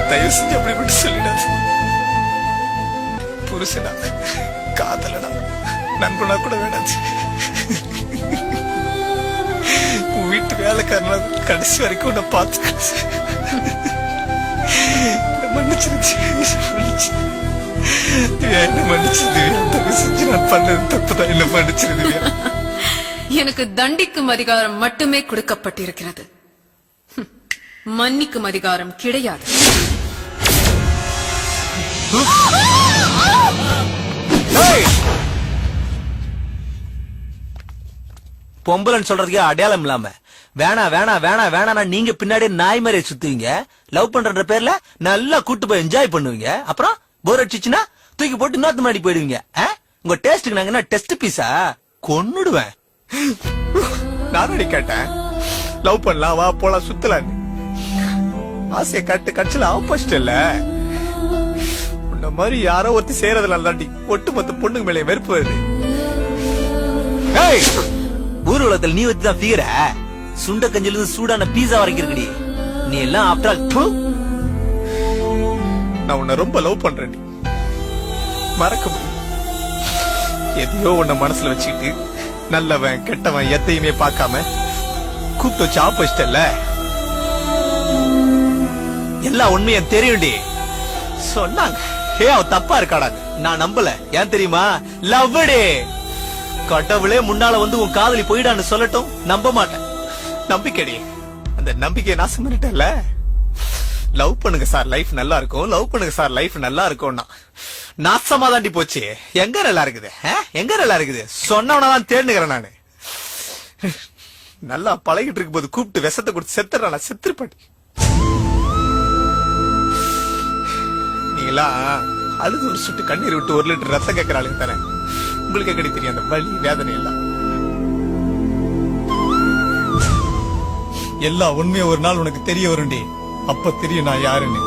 தயவு செஞ்சு அப்படி மட்டும் சொல்லிடாது. புருஷனா, காதலனா, நண்பனா கூட வேணாச்சு. உன் வீட்டு வேலைக்காரனா கடைசி வரைக்கும் உன்னை பார்த்து மன்னிச்சிருச்சு. என்ன மன்னிச்சது? தயவு செஞ்சு நான் பண்ணது தப்புதான். என்ன மன்னிச்சிருது. எனக்கு தண்டிக்கும் அதிகாரம் மட்டுமே கொடுக்கப்பட்டிருக்கிறது. மன்னிக்கும் அதிகாரம் கிடையாது. பொம்பலன்னு சொல்றதுக்கே அடையாளம் இல்லாம வேணா வேணா வேணா வேணா நீங்க பின்னாடி நாய் மாதிரி சுத்துவீங்க. லவ் பண்ற பேர்ல நல்லா கூட்டு போய் என்ஜாய் பண்ணுவீங்க. அப்புறம் போர் அடிச்சுன்னா தூக்கி போட்டு இன்னொரு முன்னாடி போயிடுவீங்க. உங்க டேஸ்டுக்கு நாங்க என்ன டெஸ்ட் பீஸா? கொன்னுடுவேன். நானடி கேட்டேன், லவ் பண்ணலாம், வா போலாம், சுத்தலான்னு. ஆசைய கட்டு கட்சியில ஆப்போசிட் இல்ல. உன்ன மாதிரி யாரோ ஒருத்தி சேரதுல தாண்டி ஒட்டுமொத்த பொண்ணுங்க மேலே வெறுப்பு வருது. ஊர் உலகத்தில் நீ வச்சுதான் தீர சுண்ட கஞ்சில இருந்து சூடான பீஸா வரைக்கும் இருக்குடி. நீ எல்லாம் ஆஃப்டர் நான் உன்னை ரொம்ப லவ் பண்றேன். மறக்க முடியும். எதையோ உன்னை மனசுல வச்சுக்கிட்டு நல்லவன் கெட்டவன் எத்தையுமே பார்க்காம கூப்பிட்டு வச்சு ஆப்போசிட்டல்ல. எல்லா உண்மையும் தெரியும்டி. சொன்னாங்க அவ தப்பா இருக்காடாங்க. நான் நம்பல. ஏன் தெரியுமா? லவ் டே. கடவுளே முன்னால வந்து உன் காதலி போயிடான்னு சொல்லட்டும், நம்ப மாட்டேன். நம்பிக்கைடி. அந்த நம்பிக்கையை நாசம் பண்ணிட்டல. லவ் பண்ணுங்க சார், லைஃப் நல்லா இருக்கும். லவ் பண்ணுங்க சார், லைஃப் நல்லா இருக்கும்னா நாசமா தாண்டி போச்சு. எங்க நல்லா இருக்குது? எங்க நல்லா இருக்குது? சொன்னவனதான் தேடுகிறேன் நானு. நல்லா பழகிட்டு இருக்கும் போது கூப்பிட்டு விஷத்தை கொடுத்து செத்துறான செத்துருப்பாட்டி. நீங்களா அழுது ஒரு சுட்டு கண்ணீர் விட்டு 1 லிட்டர் ரத்தம் கேட்கிற ஆளுங்க தானே. உங்களுக்கு எப்படி தெரியும் அந்த வலி வேதனை எல்லாம்? எல்லா உண்மையும் ஒரு நாள் உனக்கு தெரிய வரும்டி. அப்ப தெரியும் நான் யாருன்னு.